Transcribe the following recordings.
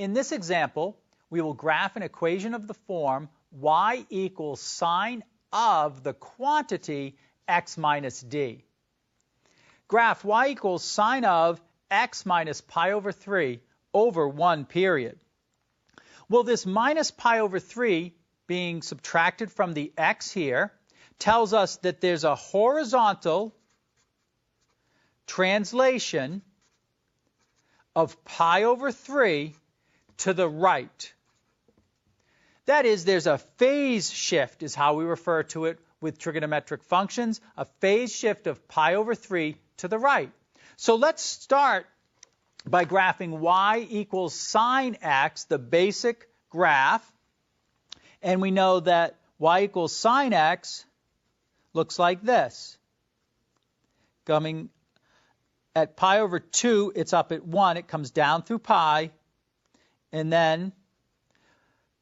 In this example, we will graph an equation of the form y equals sine of the quantity x minus d. Graph y equals sine of x minus pi over 3 over 1 period. Well, this minus pi over 3 being subtracted from the x here tells us that there's a horizontal translation of pi over 3 to the right. That is, there's a phase shift is how we refer to it with trigonometric functions, a phase shift of pi over 3 to the right. So let's start by graphing y equals sine x, the basic graph. And we know that y equals sine x looks like this. Coming at pi over 2, it's up at 1. It comes down through pi. And then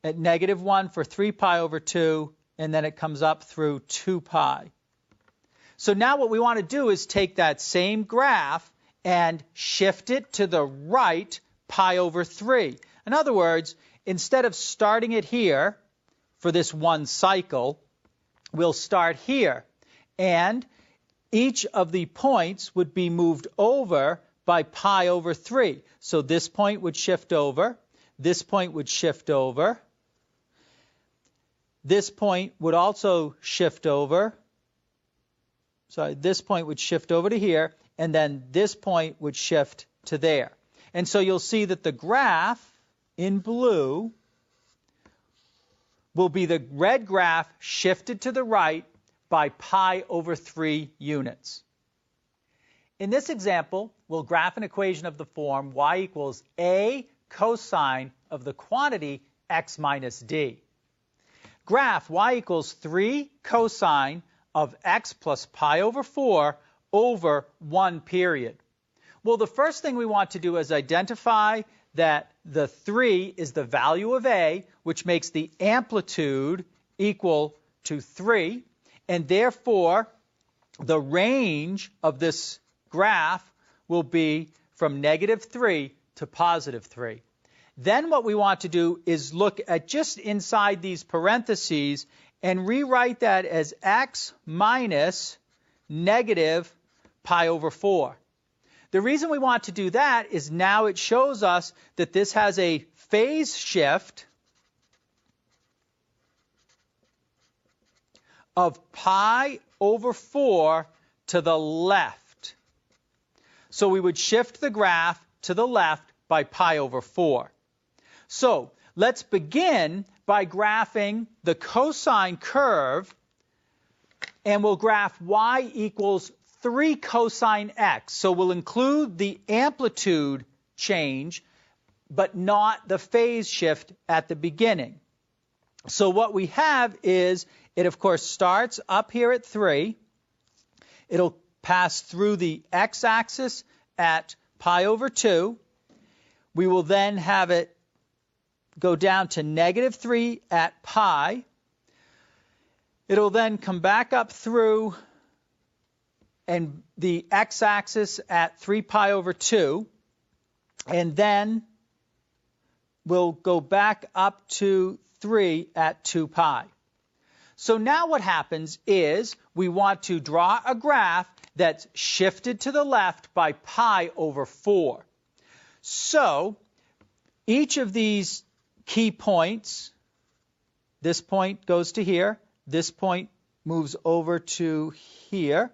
at negative 1 for 3 pi over 2, and then it comes up through 2 pi. So now what we want to do is take that same graph and shift it to the right pi over 3. In other words, instead of starting it here for this one cycle, we'll start here. And each of the points would be moved over by pi over 3. So this point would shift over. This point would shift over. This point would also shift over. Sorry, this point would shift over to here, and then this point would shift to there. And so you'll see that the graph in blue will be the red graph shifted to the right by pi over 3 units. In this example, we'll graph an equation of the form y equals a cosine of the quantity x minus d. Graph y equals 3 cosine of x plus pi over 4 over 1 period. Well, the first thing we want to do is identify that the 3 is the value of a, which makes the amplitude equal to 3. And therefore, the range of this graph will be from negative 3 to positive 3. Then what we want to do is look at just inside these parentheses and rewrite that as x minus negative pi over 4. The reason we want to do that is now it shows us that this has a phase shift of pi over 4 to the left. So we would shift the graph to the left by pi over 4. So let's begin by graphing the cosine curve, and we'll graph y equals 3 cosine x. So we'll include the amplitude change, but not the phase shift at the beginning. So what we have is, it of course starts up here at 3. It'll pass through the x-axis at pi over 2. We will then have it go down to negative 3 at pi. It'll then come back up through and the x-axis at 3 pi over 2. And then we'll go back up to 3 at 2 pi. So now what happens is we want to draw a graph that's shifted to the left by pi over 4. So each of these key points, this point goes to here, this point moves over to here,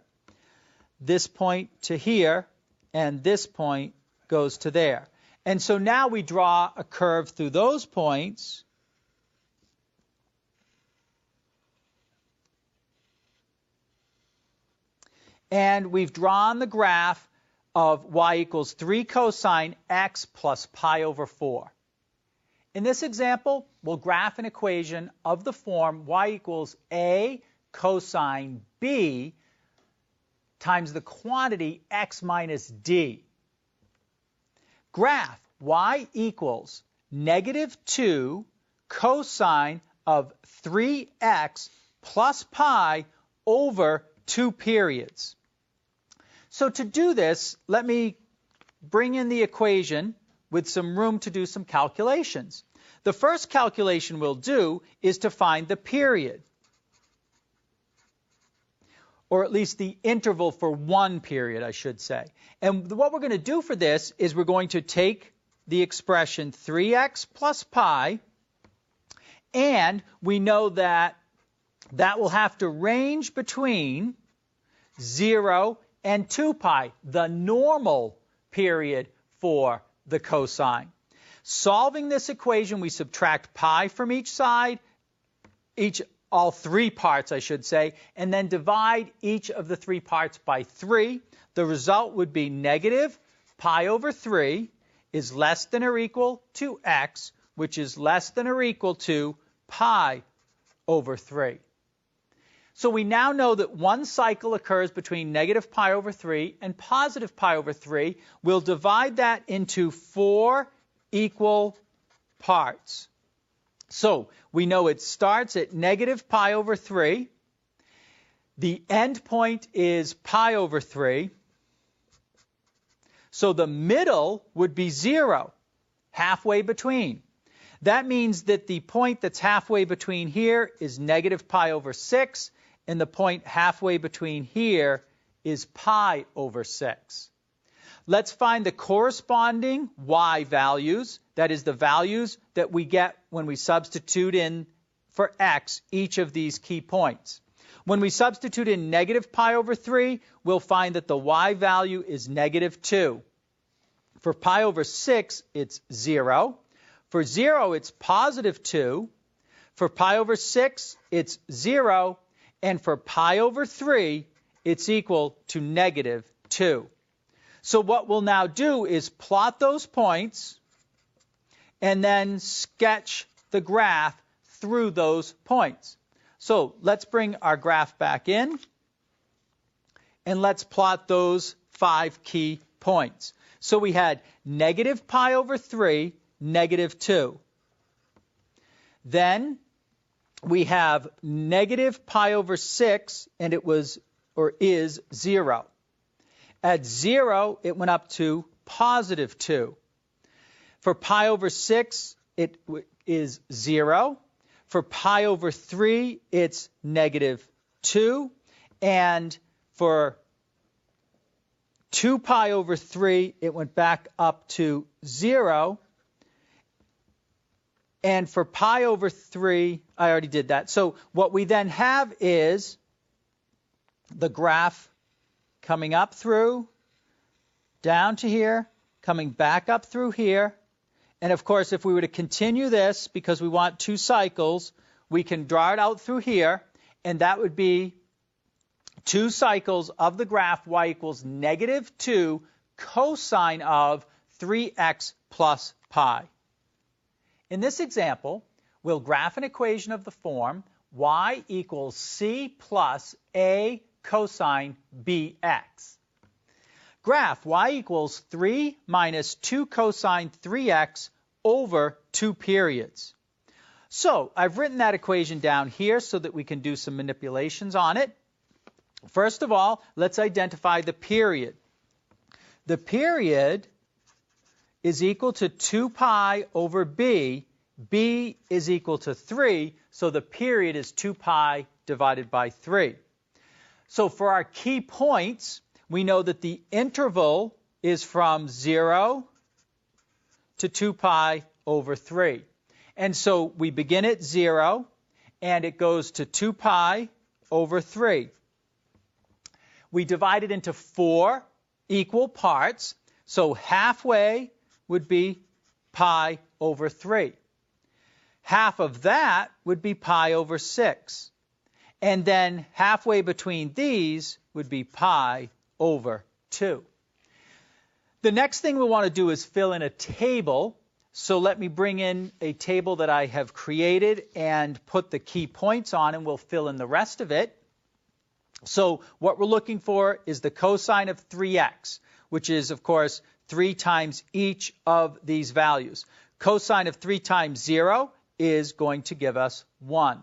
this point to here, and this point goes to there. And so now we draw a curve through those points. And we've drawn the graph of y equals 3 cosine x plus pi over 4. In this example, we'll graph an equation of the form y equals a cosine b times the quantity x minus d. Graph y equals negative 2 cosine of 3x plus pi over 2 periods. So to do this, let me bring in the equation with some room to do some calculations. The first calculation we'll do is to find the period, or at least the interval for one period, I should say. And what we're going to do for this is we're going to take the expression 3x plus pi, and we know that that will have to range between 0 and 2 pi, the normal period for the cosine. Solving this equation, we subtract pi from each side, all three parts, I should say, and then divide each of the three parts by 3. The result would be negative pi over 3 is less than or equal to x, which is less than or equal to pi over 3. So we now know that one cycle occurs between negative pi over 3 and positive pi over 3. We'll divide that into 4 equal parts. So we know it starts at negative pi over 3. The end point is pi over 3. So the middle would be 0, halfway between. That means that the point that's halfway between here is negative pi over 6, and the point halfway between here is pi over 6. Let's find the corresponding y values, that is the values that we get when we substitute in for x each of these key points. When we substitute in negative pi over 3, we'll find that the y value is negative 2. For pi over 6, it's 0. For 0, it's positive 2. For pi over 6, it's 0. And for pi over 3, it's equal to negative 2. So what we'll now do is plot those points and then sketch the graph through those points. So let's bring our graph back in, and let's plot those 5 key points. So we had negative pi over 3, negative 2. Then we have negative pi over 6, and it was, or is, 0. At 0, it went up to positive 2. For pi over 6, it is 0. For pi over 3, it's negative 2. And for 2 pi over 3, it went back up to 0. And for pi over 3, I already did that. So what we then have is the graph coming up through, down to here, coming back up through here. And of course, if we were to continue this, because we want 2 cycles, we can draw it out through here, and that would be 2 cycles of the graph y equals negative 2 cosine of 3x plus pi. In this example, we'll graph an equation of the form y equals c plus a cosine bx. Graph y equals 3 minus 2 cosine 3x over 2 periods. So I've written that equation down here so that we can do some manipulations on it. First of all, let's identify the period. The period is equal to 2 pi over b. b is equal to 3, so the period is 2 pi divided by 3. So for our key points, we know that the interval is from 0 to 2 pi over 3. And so we begin at 0, and it goes to 2 pi over 3. We divide it into 4 equal parts, so halfway would be pi over 3. Half of that would be pi over 6. And then halfway between these would be pi over 2. The next thing we want to do is fill in a table. So let me bring in a table that I have created and put the key points on, and we'll fill in the rest of it. So what we're looking for is the cosine of 3x, which is, of course, 3 times each of these values. Cosine of 3 times 0 is going to give us 1.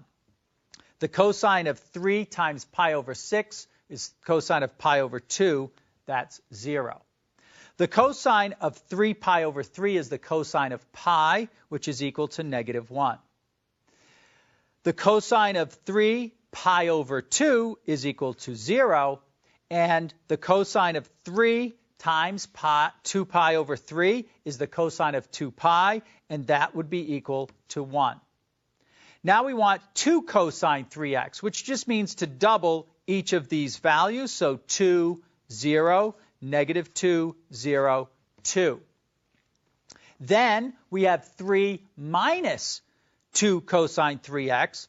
The cosine of 3 times pi over 6 is cosine of pi over 2. That's 0. The cosine of 3 pi over 3 is the cosine of pi, which is equal to -1. The cosine of 3 pi over 2 is equal to 0, and the cosine of 3 times 2 pi over 3 is the cosine of 2 pi, and that would be equal to 1. Now we want 2 cosine 3x, which just means to double each of these values. So 2, 0, -2, 0, 2. Then we have 3 minus 2 cosine 3x.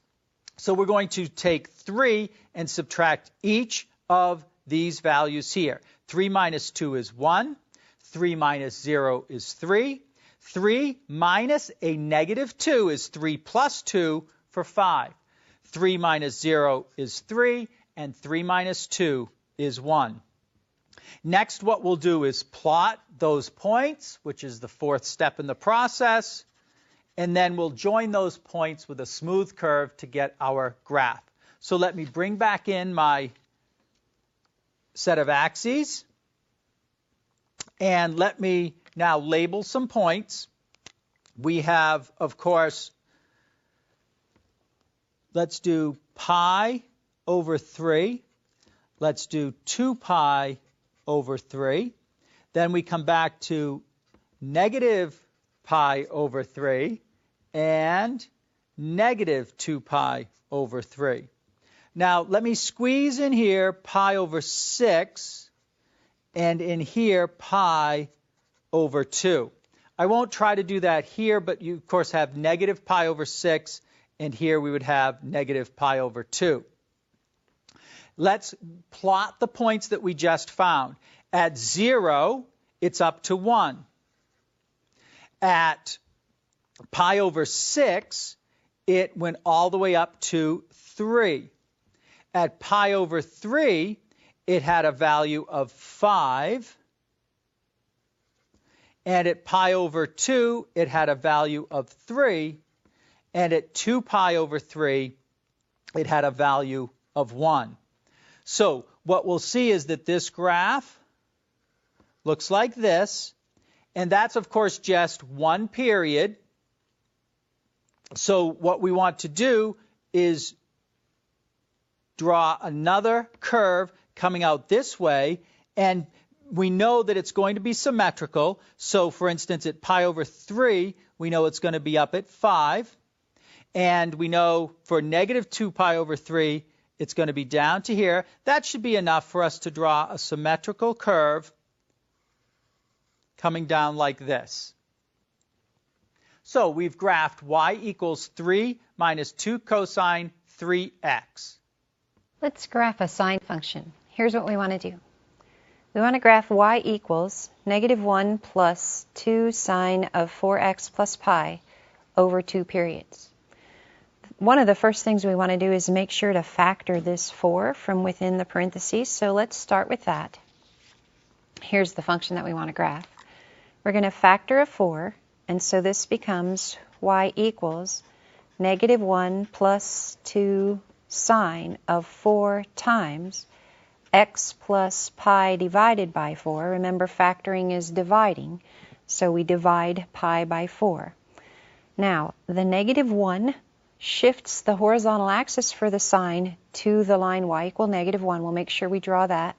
So we're going to take 3 and subtract each of these values here. 3 minus 2 is 1. 3 minus 0 is 3. 3 minus a -2 is 3 plus 2 for 5. 3 minus 0 is 3, and 3 minus 2 is 1. Next, what we'll do is plot those points, which is the fourth step in the process, and then we'll join those points with a smooth curve to get our graph. So let me bring back in my set of axes, and let me now label some points. We have, of course, let's do pi over 3. Let's do 2 pi over 3. Then we come back to negative pi over 3 and negative 2 pi over 3. Now, let me squeeze in here pi over 6 and in here pi over 2. I won't try to do that here, but you, of course, have negative pi over 6, and here we would have negative pi over 2. Let's plot the points that we just found. At 0, it's up to 1. At pi over 6, it went all the way up to 3. At pi over 3, it had a value of 5. And at pi over 2, it had a value of 3. And at 2 pi over 3, it had a value of 1. So what we'll see is that this graph looks like this, and that's, of course, just one period. So what we want to do is draw another curve coming out this way, and we know that it's going to be symmetrical. So, for instance, at pi over 3, we know it's going to be up at 5. And we know for negative 2 pi over 3, it's going to be down to here. That should be enough for us to draw a symmetrical curve coming down like this. So we've graphed y equals 3 minus 2 cosine 3x. Let's graph a sine function. Here's what we want to do. We want to graph y equals -1 plus 2 sine of 4x plus pi over 2 periods. One of the first things we want to do is make sure to factor this 4 from within the parentheses. So let's start with that. Here's the function that we want to graph. We're going to factor a 4, and so this becomes y equals -1 plus 2 sine of 4 times x plus pi divided by 4. Remember, factoring is dividing, so we divide pi by 4. Now, the -1 shifts the horizontal axis for the sine to the line y equal -1. We'll make sure we draw that.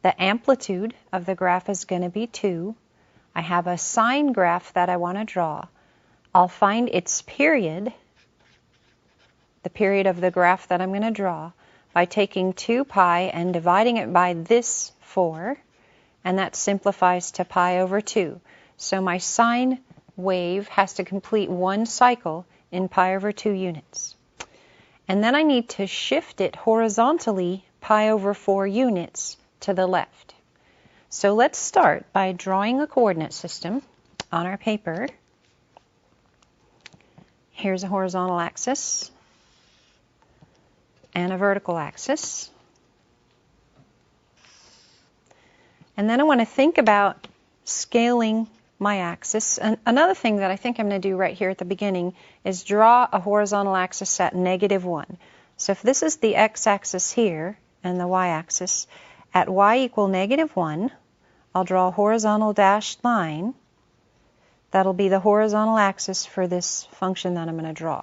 The amplitude of the graph is going to be 2. I have a sine graph that I want to draw. I'll find its period, the period of the graph that I'm going to draw, by taking 2 pi and dividing it by this 4, and that simplifies to pi over 2. So my sine wave has to complete one cycle in pi over 2 units. And then I need to shift it horizontally pi over 4 units to the left. So let's start by drawing a coordinate system on our paper. Here's a horizontal axis and a vertical axis. And then I want to think about scaling my axis. And another thing that I think I'm going to do right here at the beginning is draw a horizontal axis at -1. So if this is the x-axis here and the y-axis, at y equal -1, I'll draw a horizontal dashed line. That'll be the horizontal axis for this function that I'm going to draw.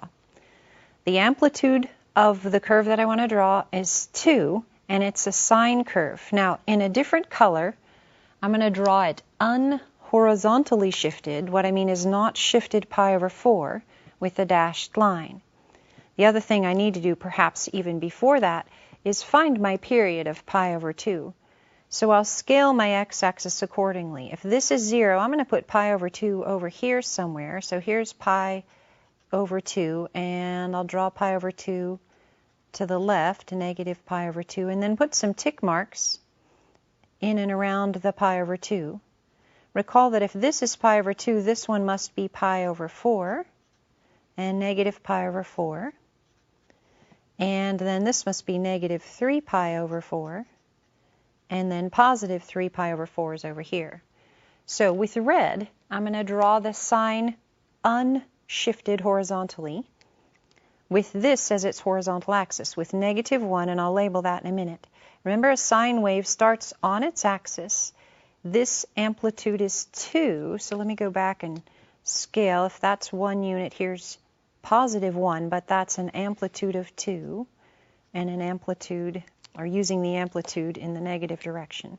The amplitude of the curve that I want to draw is 2, and it's a sine curve. Now, in a different color, I'm going to draw it unhorizontally shifted. What I mean is not shifted pi over 4 with a dashed line. The other thing I need to do, perhaps even before that, is find my period of pi over 2. So I'll scale my x-axis accordingly. If this is 0, I'm going to put pi over 2 over here somewhere. So here's pi over 2, and I'll draw pi over 2 to the left, negative pi over 2, and then put some tick marks in and around the pi over 2. Recall that if this is pi over 2, this one must be pi over 4, and negative pi over 4. And then this must be negative 3 pi over 4, and then positive 3 pi over 4 is over here. So with red, I'm going to draw the sine unshifted horizontally with this as its horizontal axis, with negative 1, and I'll label that in a minute. Remember, a sine wave starts on its axis. This amplitude is 2, so let me go back and scale. If that's 1 unit, here's positive 1, but that's an amplitude of 2, and an amplitude, or using the amplitude in the negative direction.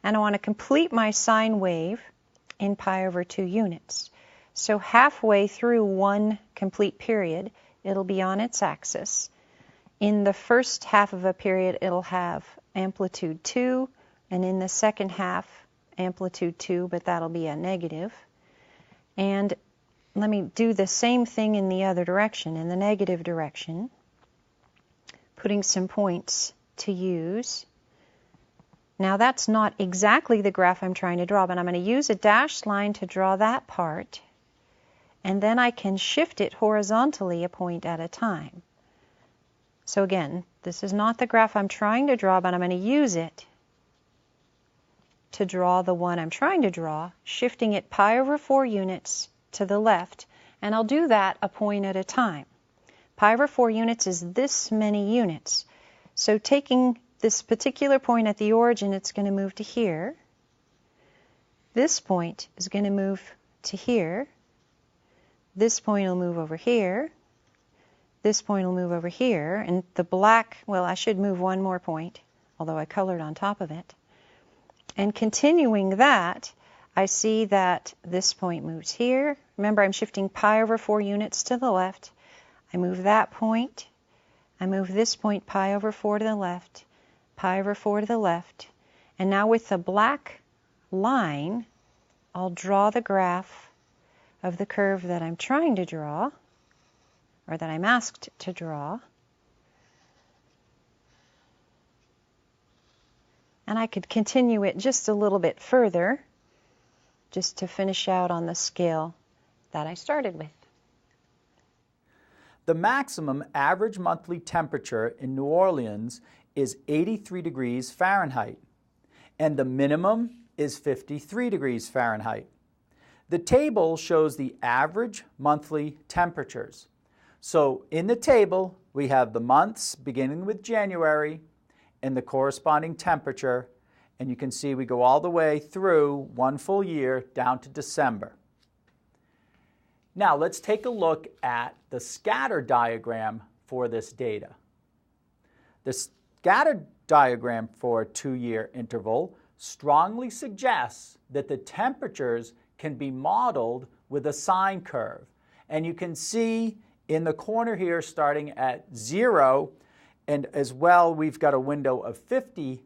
And I want to complete my sine wave in pi over 2 units. So halfway through one complete period, it'll be on its axis. In the first half of a period, it'll have amplitude 2, and in the second half, amplitude 2, but that'll be a negative. And let me do the same thing in the other direction, in the negative direction, putting some points to use. Now that's not exactly the graph I'm trying to draw, but I'm going to use a dashed line to draw that part, and then I can shift it horizontally a point at a time. So again, this is not the graph I'm trying to draw, but I'm going to use it to draw the one I'm trying to draw, shifting it pi over 4 units to the left, and I'll do that a point at a time. Pi over 4 units is this many units. So taking this particular point at the origin, it's going to move to here. This point is going to move to here. This point will move over here. This point will move over here. And the black, well, I should move one more point, although I colored on top of it. And continuing that, I see that this point moves here. Remember, I'm shifting pi over 4 units to the left. I move that point. I move this point pi over 4 to the left, pi over 4 to the left. And now with the black line, I'll draw the graph of the curve that I'm trying to draw, or that I'm asked to draw. And I could continue it just a little bit further, just to finish out on the scale that I started with. The maximum average monthly temperature in New Orleans is 83 degrees Fahrenheit, and the minimum is 53 degrees Fahrenheit. The table shows the average monthly temperatures. So in the table, we have the months beginning with January and the corresponding temperature, and you can see we go all the way through one full year down to December. Now let's take a look at the scatter diagram for this data. The scatter diagram for a 2-year interval strongly suggests that the temperatures can be modeled with a sine curve. And you can see in the corner here starting at 0, and as well we've got a window of 50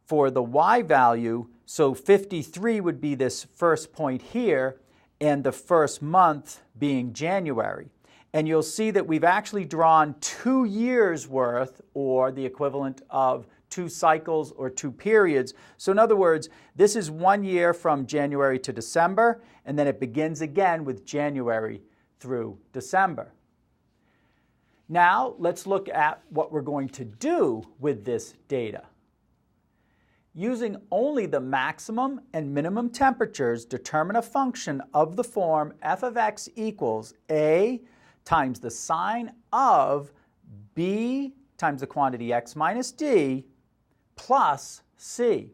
for the y value, so 53 would be this first point here, and the first month being January. And you'll see that we've actually drawn 2 years worth, or the equivalent of 2 cycles or 2 periods. So in other words, this is 1 year from January to December, and then it begins again with January through December. Now let's look at what we're going to do with this data. Using only the maximum and minimum temperatures, determine a function of the form f of x equals a times the sine of b times the quantity x minus d plus c,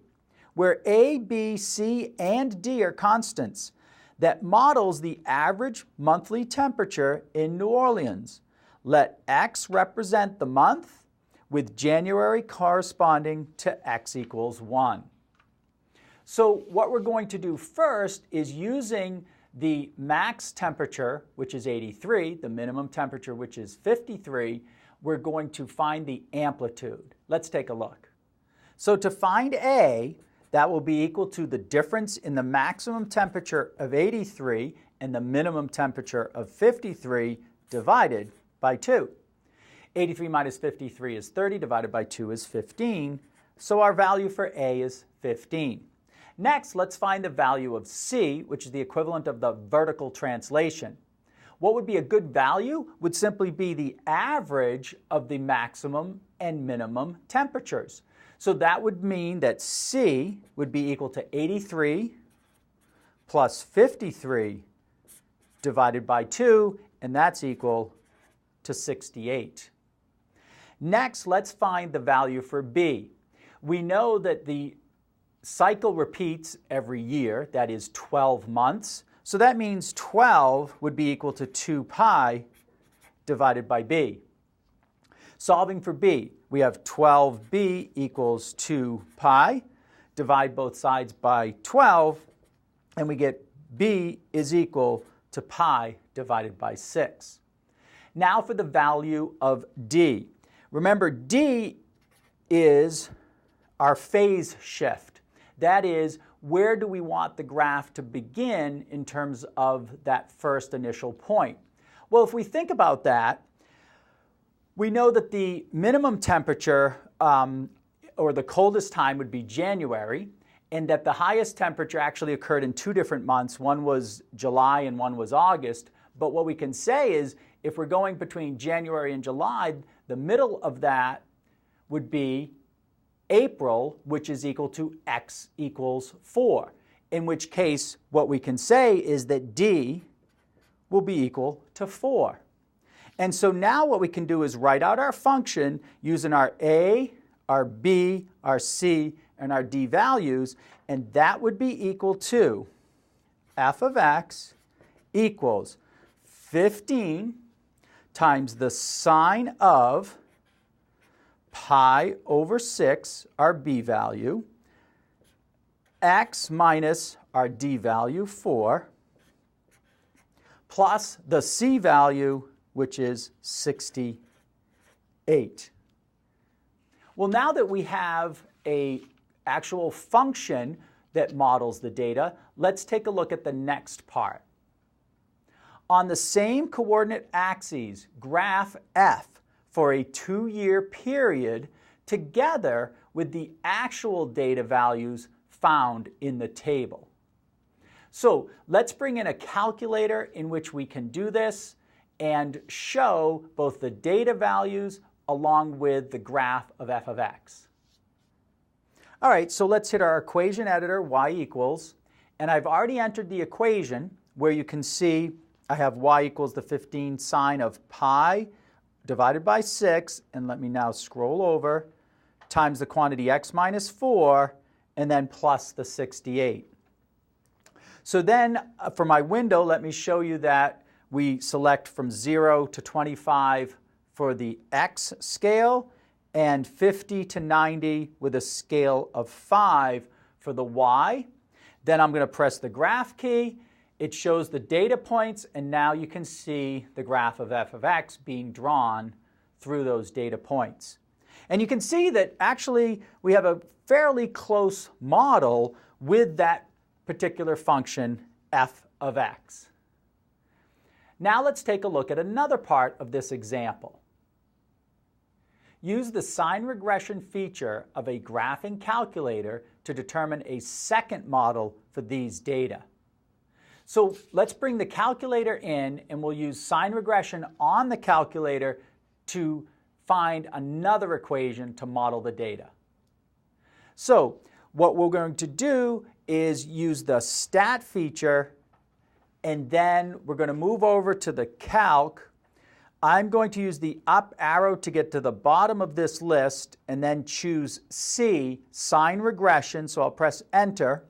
where A, B, C, and D are constants, that models the average monthly temperature in New Orleans. Let X represent the month, with January corresponding to X equals 1. So what we're going to do first is using the max temperature, which is 83, the minimum temperature, which is 53, we're going to find the amplitude. Let's take a look. So to find A, that will be equal to the difference in the maximum temperature of 83 and the minimum temperature of 53 divided by 2. 83 minus 53 is 30, divided by 2 is 15, so our value for A is 15. Next, let's find the value of C, which is the equivalent of the vertical translation. What would be a good value would simply be the average of the maximum and minimum temperatures. So that would mean that C would be equal to 83 plus 53 divided by 2, and that's equal to 68. Next, let's find the value for B. We know that the cycle repeats every year, that is 12 months. So that means 12 would be equal to 2 pi divided by B. Solving for B, we have 12b equals 2 pi. Divide both sides by 12, and we get B is equal to pi divided by 6. Now for the value of D. Remember, D is our phase shift. That is, where do we want the graph to begin in terms of that first initial point? Well, if we think about that, we know that the minimum temperature or the coldest time would be January, and that the highest temperature actually occurred in 2 different months. One was July and one was August. But what we can say is if we're going between January and July, the middle of that would be April, which is equal to X equals 4, in which case what we can say is that D will be equal to 4. And so now what we can do is write out our function using our A, our B, our C, and our D values, and that would be equal to f of x equals 15 times the sine of pi over 6, our B value, x minus our D value, 4, plus the C value, which is 68. Well, now that we have an actual function that models the data, let's take a look at the next part. On the same coordinate axes, graph F for a 2-year period together with the actual data values found in the table. So let's bring in a calculator in which we can do this and show both the data values along with the graph of f of x. All right, so let's hit our equation editor, y equals, and I've already entered the equation where you can see I have y equals the 15 sine of pi divided by 6, and let me now scroll over, times the quantity x minus 4, and then plus the 68. So then for my window, let me show you that we select from 0 to 25 for the x scale and 50 to 90 with a scale of 5 for the y. Then I'm going to press the graph key. It shows the data points, and now you can see the graph of f of x being drawn through those data points. And you can see that actually we have a fairly close model with that particular function f of x. Now let's take a look at another part of this example. Use the sign regression feature of a graphing calculator to determine a second model for these data. So let's bring the calculator in, and we'll use sign regression on the calculator to find another equation to model the data. So what we're going to do is use the stat feature, and then we're going to move over to the calc I'm going to use the up arrow to get to the bottom of this list and then choose C, sine regression, so I'll press enter.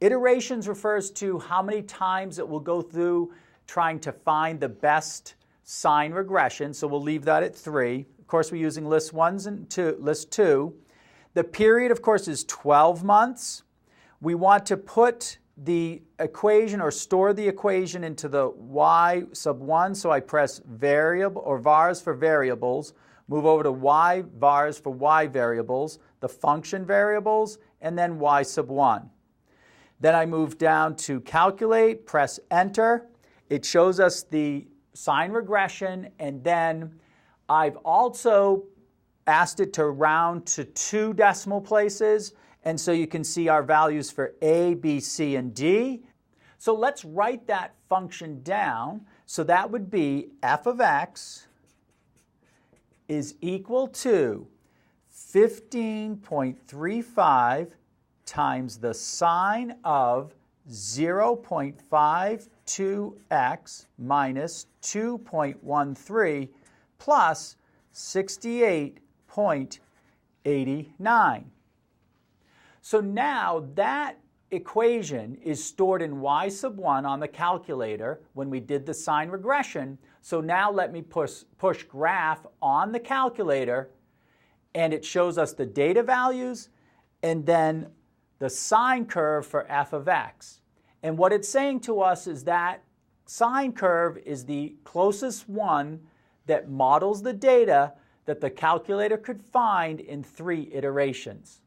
Iterations refers to how many times it will go through trying to find the best sine regression, so we'll leave that at 3. Of course, we're using list 1 and 2, list 2. The period, of course, is 12 months. We want to put the equation or store the equation into the y sub 1, so I press variable or vars for variables, move over to y vars for y variables, the function variables, and then y sub 1. Then I move down to calculate, press enter. It shows us the sine regression, and then I've also asked it to round to 2 decimal places. And so you can see our values for A, B, C, and D. So let's write that function down. So that would be f of x is equal to 15.35 times the sine of 0.52x minus 2.13 plus 68.89. So now that equation is stored in y sub 1 on the calculator when we did the sine regression. So now let me push graph on the calculator, and it shows us the data values and then the sine curve for f of x. And what it's saying to us is that sine curve is the closest one that models the data that the calculator could find in 3 iterations.